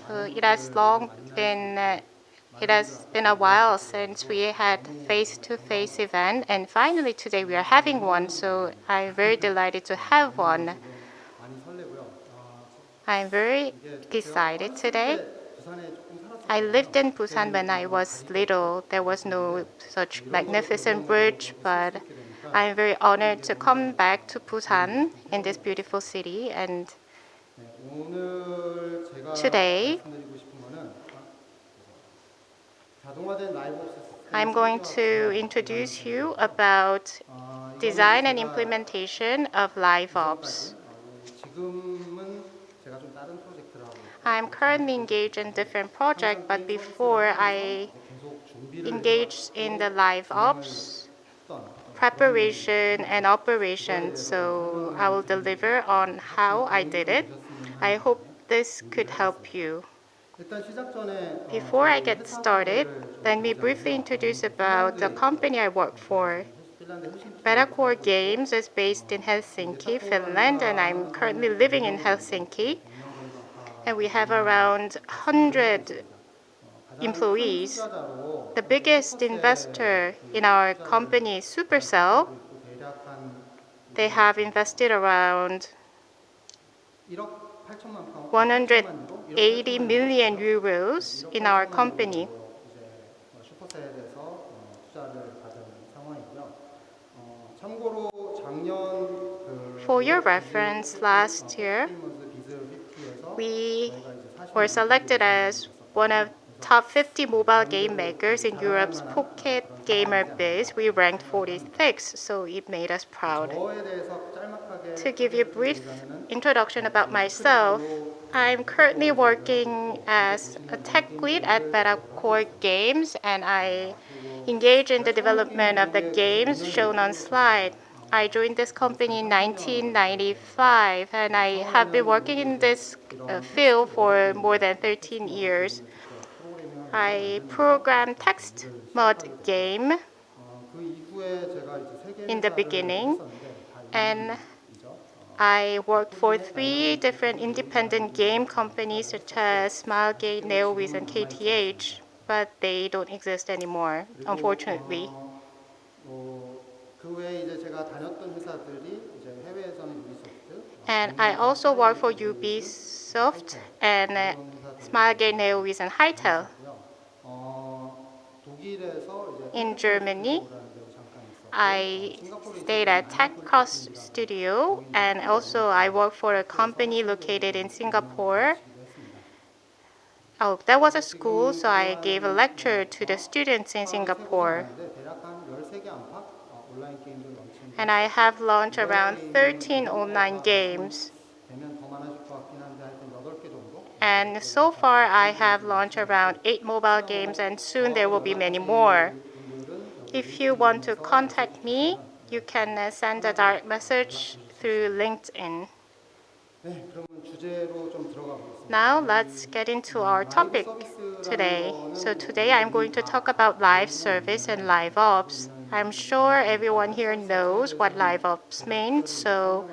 So it has been a while since we had face-to-face event, and finally today we are having one. So I'm very delighted to have one. I'm very excited today. I lived in Busan when I was little. There was no such magnificent bridge, but I'm very honored to come back to Busan in this beautiful city. And today, I'm going to introduce you about design and implementation of Liveops. I'm currently engaged in different projects, but before I engaged in the Liveops preparation and operation, so I will deliver on how I did it. I hope this could help you. Before I get started, let me briefly introduce about the company I work for. Metacore Games is based in Helsinki, Finland, and I'm currently living in Helsinki. And we have around 100 employees. The biggest investor in our company is Supercell. They have invested around 180 million euros in our company. For your reference, last year, we were selected as one of top 50 mobile game makers in Europe's Pocket Gamer Biz. We ranked 46, so it made us proud. To give you a brief introduction about myself, I'm currently working as a tech lead at Metacore Games, and I engage in the development of the games shown on slide. I joined this company in 1995, and I have been working in this field for more than 13 years. I programmed text mod game in the beginning, and I worked for 3 different independent game companies such as Smilegate, NeoWiz, and KTH, but they don't exist anymore, unfortunately. And I also work for Ubisoft and Smilegate, NeoWiz, and Hightel. In Germany, I stayed at TechCross Studio, and also I work for a company located in Singapore. Oh, that was a school, so I gave a lecture to the students in Singapore. And I have launched around 13 online games. And so far, I have launched around 8 mobile games, and soon there will be many more. If you want to contact me, you can send a direct message through LinkedIn. Now let's get into our topic today. So today I'm going to talk about live service and Liveops. I'm sure everyone here knows what Liveops means, so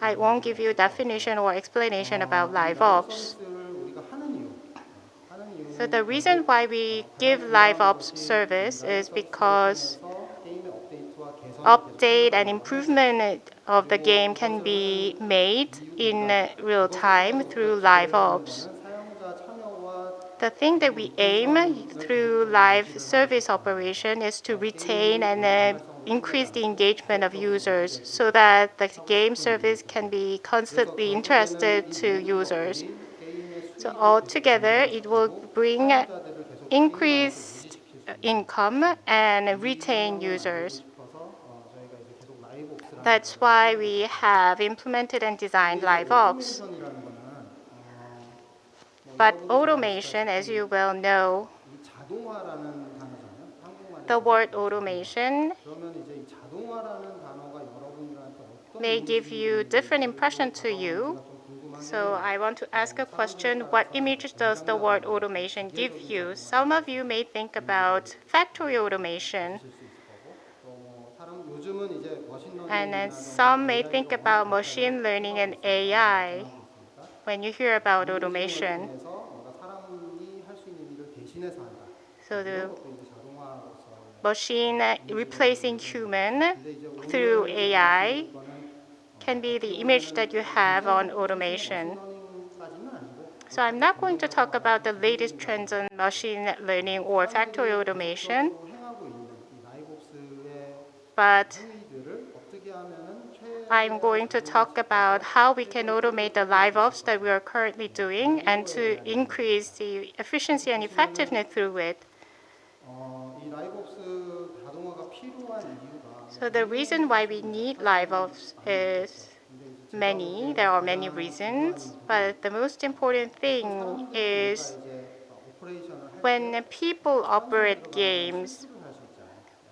I won't give you a definition or explanation about Liveops. So the reason why we give Liveops service is because update and improvement of the game can be made in real time through Liveops. The thing that we aim through live service operation is to retain and increase the engagement of users so that the game service can be constantly interested to users. So altogether, it will bring increased income and retain users. That's why we have implemented and designed Liveops. But automation, as you well know, the word automation may give you different impression to you. So I want to ask a question. What image does the word automation give you? Some of you may think about factory automation. And then some may think about machine learning and AI. when you hear about automation. So the machine replacing human through AI can be the image that you have on automation. So I'm not going to talk about the latest trends on machine learning or factory automation, but I'm going to talk about how we can automate the Liveops that we are currently doing and to increase the efficiency and effectiveness through it. So the reason why we need Liveops is many. There are many reasons, but the most important thing is when people operate games,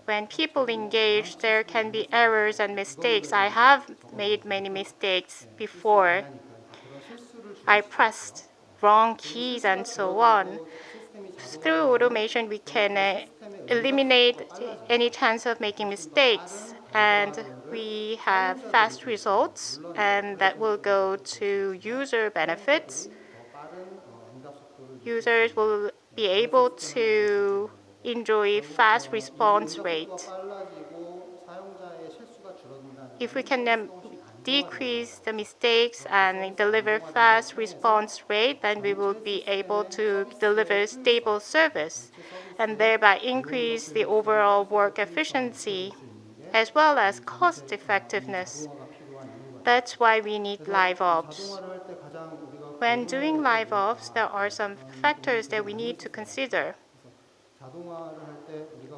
when people engage, there can be errors and mistakes. I have made many mistakes before. I pressed wrong keys and so on. Through automation, we can eliminate any chance of making mistakes, and we have fast results, and that will go to user benefits. Users will be able to enjoy fast response rate. If we can decrease the mistakes and deliver fast response rate, then we will be able to deliver stable service and thereby increase the overall work efficiency as well as cost effectiveness. That's why we need Liveops. When doing Liveops, there are some factors that we need to consider.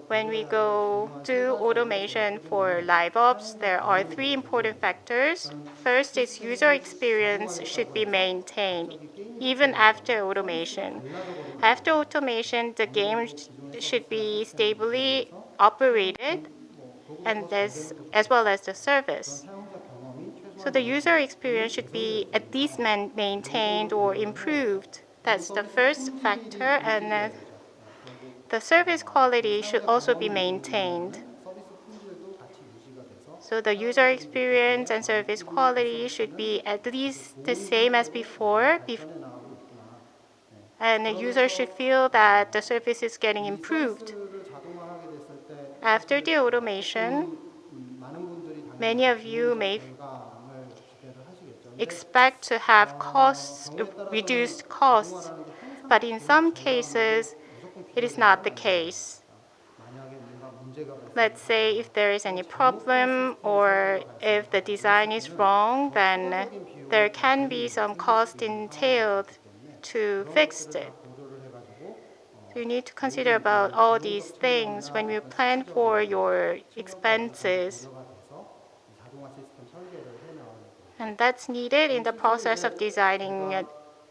When we go do automation for Liveops, there are three important factors. First is user experience should be maintained even after automation. After automation, the game should be stably operated and as well as the service. So the user experience should be at least maintained or improved. That's the first factor, and the service quality should also be maintained. So the user experience and service quality should be at least the same as before, and the user should feel that the service is getting improved. After the automation, many of you may expect to have reduced costs, but in some cases, it is not the case. Let's say if there is any problem or if the design is wrong, then there can be some cost entailed to fix it. So you need to consider about all these things when you plan for your expenses. And that's needed in the process of designing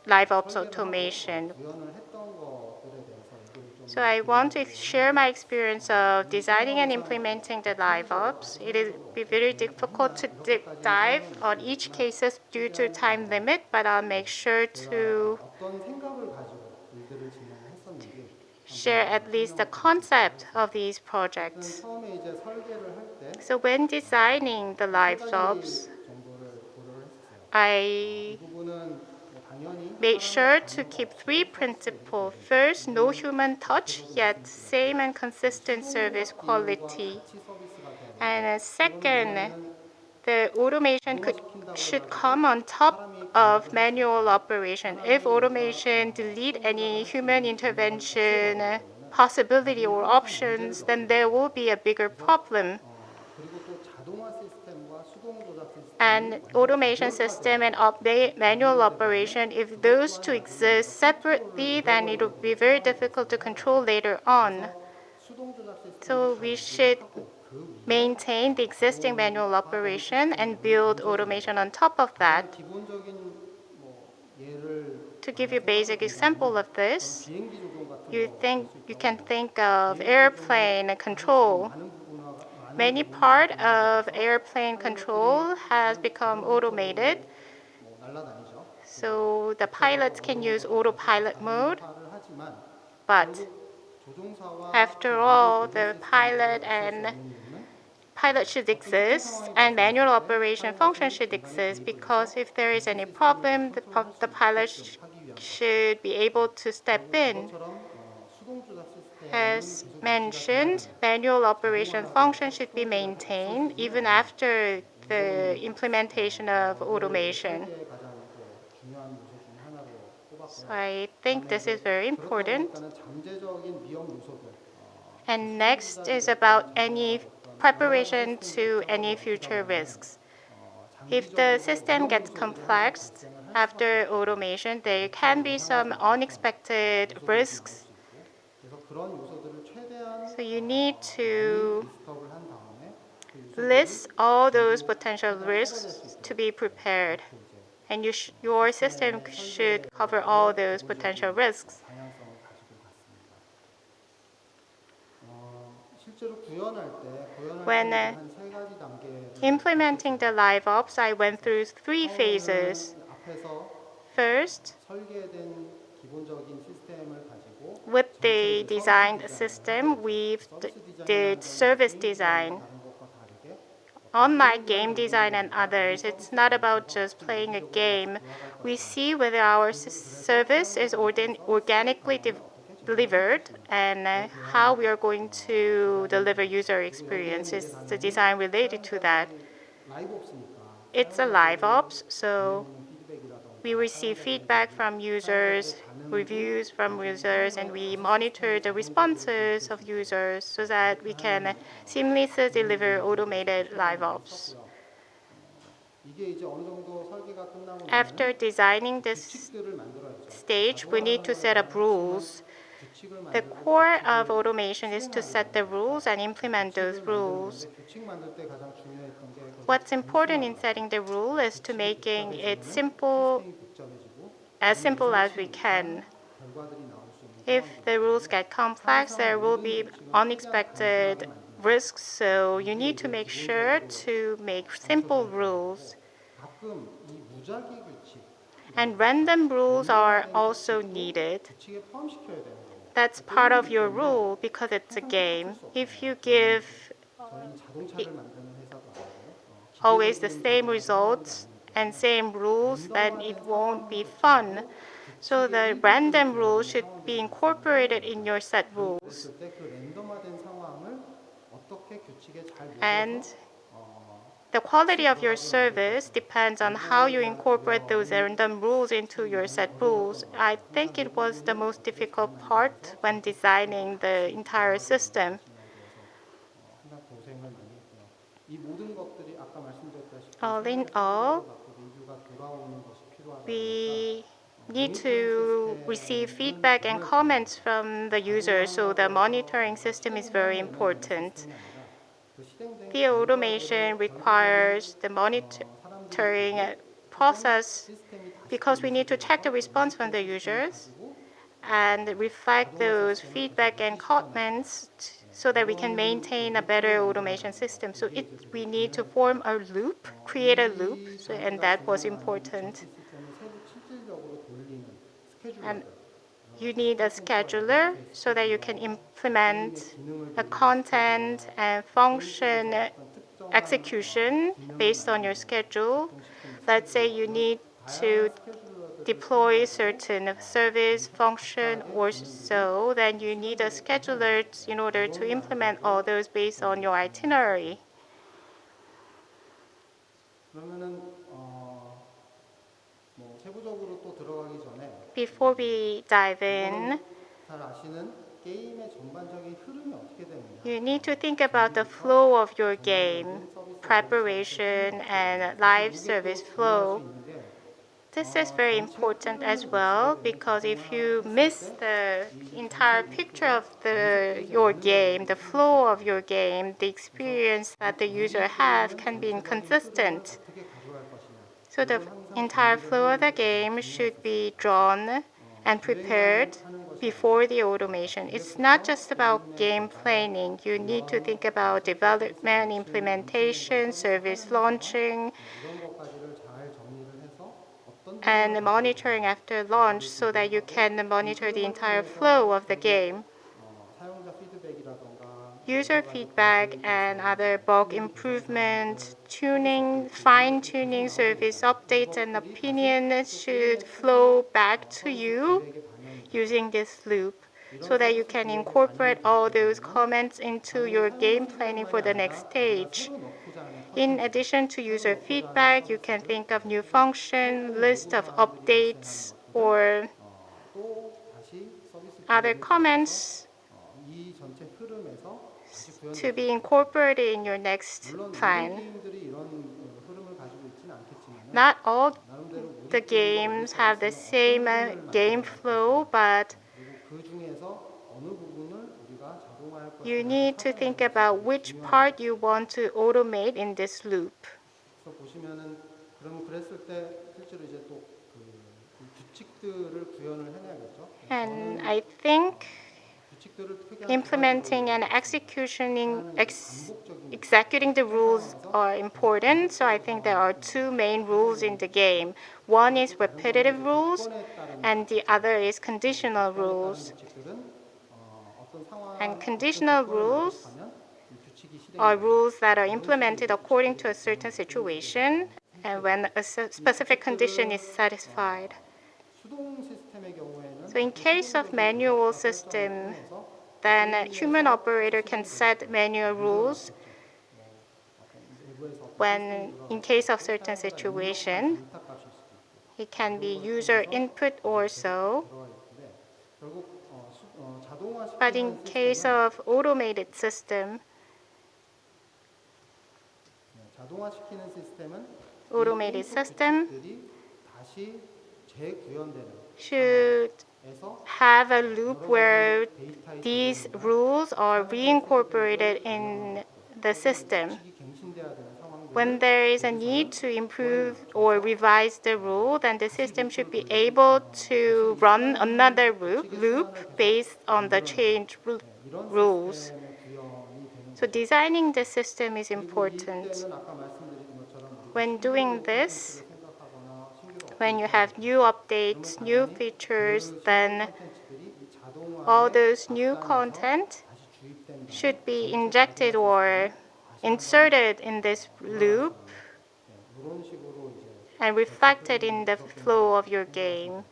Liveops automation. So I want to share my experience of designing and implementing the Liveops. It will be very difficult to dive on each case due to time limit, but I'll make sure to share at least the concept of these projects. So when designing the Liveops, I made sure to keep three principles. First, no human touch, yet same and consistent service quality. And second, the automation should come on top of manual operation. If automation delete any human intervention possibility or options, then there will be a bigger problem. And automation system and manual operation, if those two exist separately, then it will be very difficult to control later on. So we should maintain the existing manual operation and build automation on top of that. To give you a basic example of this, you can think of airplane control. Many part of airplane control has become automated. So the pilots can use autopilot mode. But after all, the pilot and pilot should exist and manual operation function should exist, because if there is any problem, the pilot should be able to step in. As mentioned, manual operation function should be maintained even after the implementation of automation. So I think this is very important. And next is about any preparation to any future risks. If the system gets complex after automation, there can be some unexpected risks. So you need to list all those potential risks to be prepared. And your system should cover all those potential risks. When implementing the Liveops, I went through 3 phases. First, with the designed system, we did service design. Unlike game design and others, it's not about just playing a game. We see whether our service is organically delivered and how we are going to deliver user experience. Is the design related to that? It's a Liveops, so we receive feedback from users, reviews from users, and we monitor the responses of users so that we can seamlessly deliver automated Liveops. After designing this stage, we need to set up rules. The core of automation is to set the rules and implement those rules. What's important in setting the rule is to making it simple as we can. If the rules get complex, there will be unexpected risks, so you need to make sure to make simple rules. And random rules are also needed. That's part of your rule because it's a game. If you give always the same results and same rules, then it won't be fun. So the random rules should be incorporated in your set rules. And the quality of your service depends on how you incorporate those random rules into your set rules. I think it was the most difficult part when designing the entire system. All in all, we need to receive feedback and comments from the users, so the monitoring system is very important. The automation requires the monitoring process because we need to check the response from the users and reflect those feedback and comments so that we can maintain a better automation system. So we need to form a loop, create a loop, and that was important. And you need a scheduler so that you can implement the content and function execution based on your schedule. Let's say you need to deploy certain service function or so, then you need a scheduler in order to implement all those based on your itinerary. Before we dive in, you need to think about the flow of your game, preparation and live service flow. This is very important as well because if you miss the entire picture of your game, the flow of your game, the experience that the user has can be inconsistent. So the entire flow of the game should be drawn and prepared before the automation. It's not just about game planning. You need to think about development, implementation, service launching, and monitoring after launch so that you can monitor the entire flow of the game. user feedback and other bug improvement, tuning, fine-tuning, service updates, and opinions should flow back to you using this loop so that you can incorporate all those comments into your game planning for the next stage. In addition to user feedback, you can think of new function, list of updates, or other comments to be incorporated in your next plan. Not all the games have the same game flow, but you need to think about which part you want to automate in this loop. And I think implementing and executing the rules are important. So I think there are two main rules in the game. One is repetitive rules, and the other is conditional rules. And conditional rules are rules that are implemented according to a certain situation and when a specific condition is satisfied. So in case of manual system, then a human operator can set manual rules when in case of certain situation. It can be user input or so. But in case of automated system, should have a loop where these rules are reincorporated in the system. When there is a need to improve or revise the rule, then the system should be able to run another loop based on the changed rules. So designing the system is important. When doing this, when you have new updates, new features, then all those new content should be injected or inserted in this loop and reflected in the flow of your game.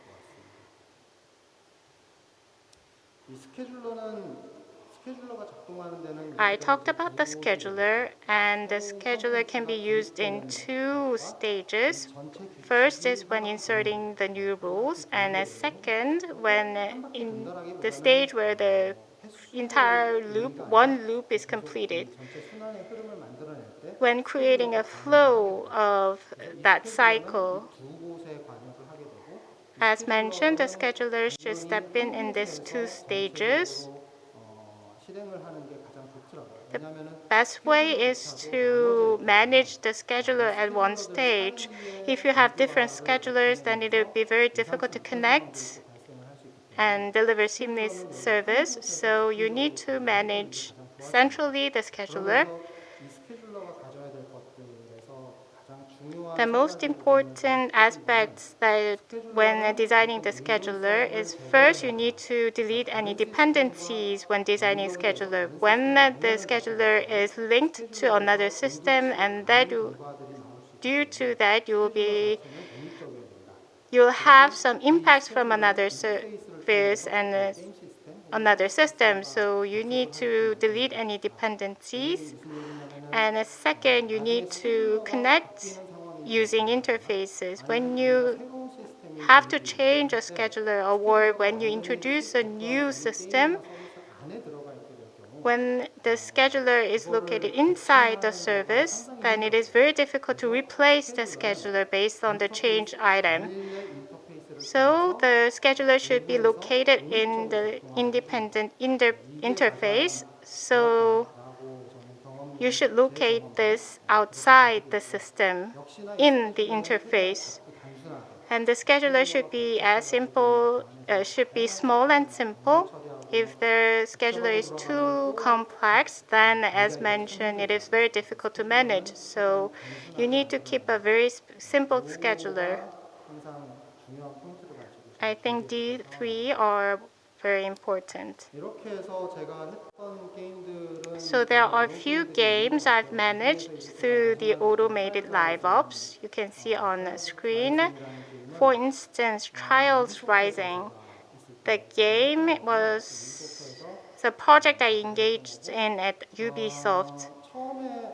I talked about the scheduler, and the scheduler can be used in two stages. First is when inserting the new rules, and a second when in the stage where the entire loop, one loop is completed. When creating a flow of that cycle, as mentioned, the scheduler should step in these two stages. The best way is to manage the scheduler at one stage. If you have different schedulers, then it will be very difficult to connect and deliver seamless service. So you need to manage centrally the scheduler. The most important aspects that when designing the scheduler is first you need to delete any dependencies when designing scheduler. When the scheduler is linked to another system, and that due to that you'll have some impacts from another service and another system. So you need to delete any dependencies. And second, you need to connect using interfaces. When you have to change a scheduler or when you introduce a new system, when the scheduler is located inside the service, then it is very difficult to replace the scheduler based on the changed item. So the scheduler should be located in the independent interface. So you should locate this outside the system in the interface. And the scheduler should be should be small and simple. If the scheduler is too complex, then as mentioned, it is very difficult to manage. So you need to keep a very simple scheduler. I think these three are very important. 이렇게 해서 제가 했던 게임들은 So there are a few games I've managed through the automated Liveops. You can see on the screen. For instance, Trials Rising. The game was the project I engaged in at Ubisoft. 처음에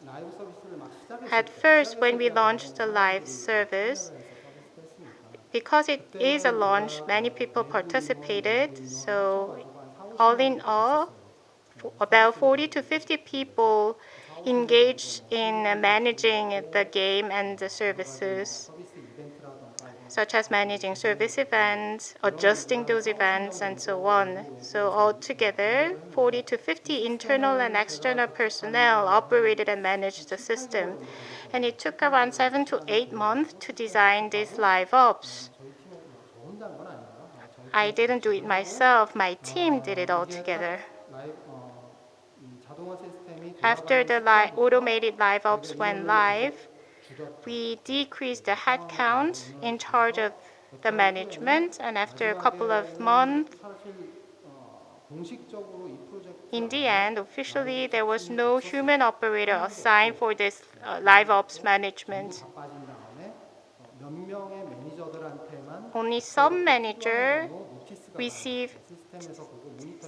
라이브 서비스를 막 시작했을 At first, when we launched the live service, because it is a launch, many people participated. So all in all, about 40 to 50 people engaged in managing the game and the services, such as managing service events, adjusting those events, and so on. So altogether, 40 to 50 internal and external personnel operated and managed the system. And it took around 7 to 8 months to design this Liveops. I didn't do it myself. My team did it all together. After the automated Liveops went live, we decreased the headcount in charge of the management, and after a couple of months, in the end, officially, there was no human operator assigned for this Liveops management. Only some manager received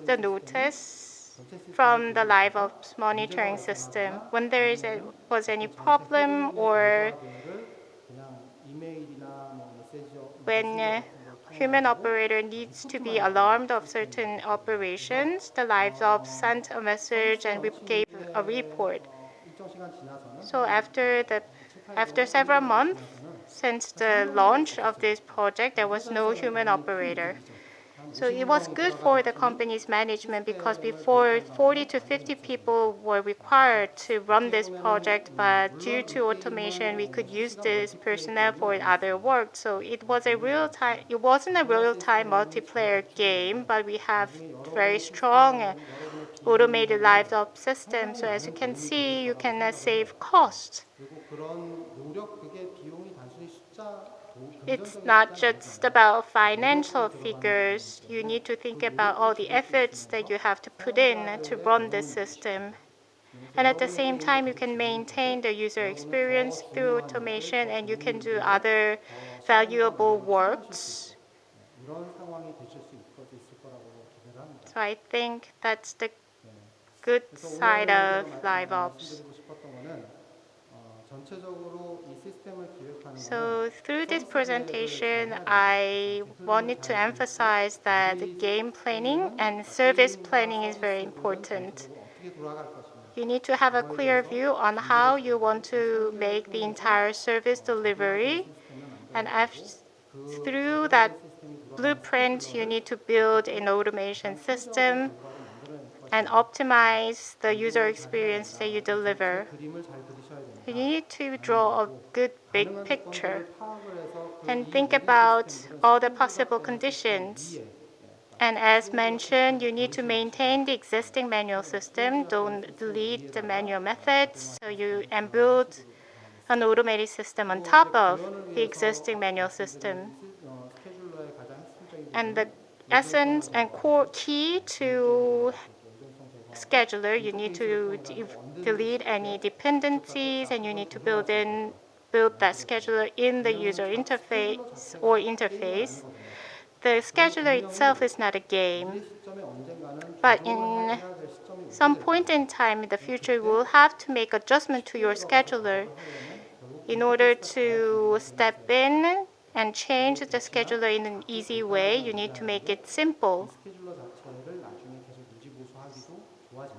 the notice from the Liveops monitoring system when there was any problem or when human operator needs to be alarmed of certain operations, the Liveops sent a message and we gave a report. So after several months since the launch of this project, there was no human operator. So it was good for the company's management because before 40 to 50 people were required to run this project, but due to automation, we could use this personnel for other work. So it wasn't a real-time multiplayer game, but we have very strong automated Liveops system. So as you can see, you can save costs. It's not just about financial figures. You need to think about all the efforts that you have to put in to run this system. And at the same time, you can maintain the user experience through automation and you can do other valuable works. So I think that's the good side of Liveops. So through this presentation, I wanted to emphasize that game planning and service planning is very important. You need to have a clear view on how you want to make the entire service delivery. And through that blueprint, you need to build an automation system and optimize the user experience that you deliver. You need to draw a good big picture and think about all the possible conditions. And as mentioned, you need to maintain the existing manual system. Don't delete the manual methods. And build an automated system on top of the existing manual system. And the essence and core key to scheduler, you need to delete any dependencies and you need to build that scheduler in the user interface. The scheduler itself is not a game, but in some point in time in the future, you will have to make adjustment to your scheduler in order to step in and change the scheduler in an easy way. You need to make it simple.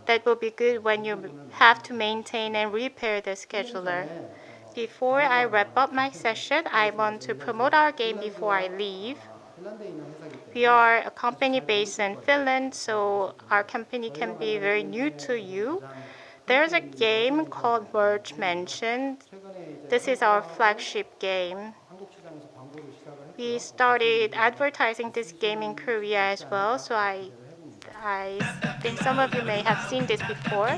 That will be good when you have to maintain and repair the scheduler. Before I wrap up my session, I want to promote our game before I leave. We are a company based in Finland, so our company can be very new to you. There's a game called Merge Mansion. This is our flagship game. We started advertising this game in Korea as well, so I think some of you may have seen this before.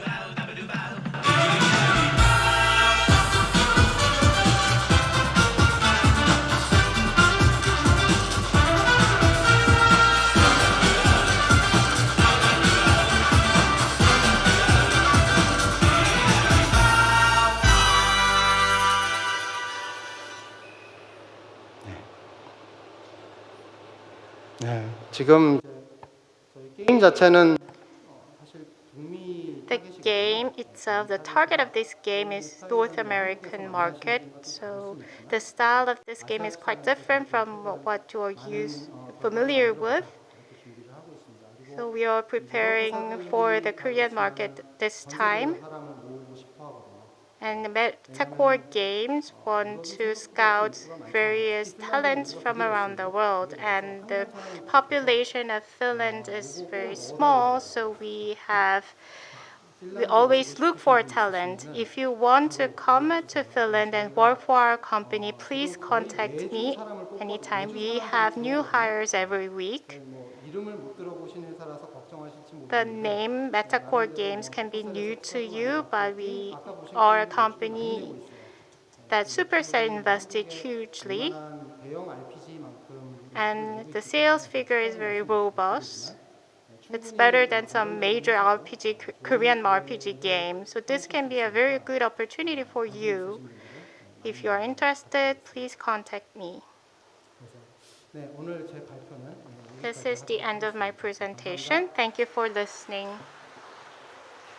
네, 지금 저희 게임 자체는 사실 북미 The game itself, the target of this game is North American market. So the style of this game is quite different from what you are familiar with. 준비를 하고 있습니다. So we are preparing for the Korean market this time. 사람을 모으고 싶어 하거든요. And Metacore Games want to scout various talents from around the world. And the population of Finland is very small, so we always look for talent. If you want to come to Finland and work for our company, please contact me anytime. We have new hires every week. 뭐 이름을 못 들어보신 회사라서 걱정하실지 모르겠는데 The name Metacore Games can be new to you, but we are a company that Supercell invested hugely, 대형 RPG만큼 and the sales figure is very robust. It's better than some major Korean RPG games. So this can be a very good opportunity for you. If you are interested, please contact me. 네, 오늘 제 발표는 This is the end of my presentation. Thank you for listening.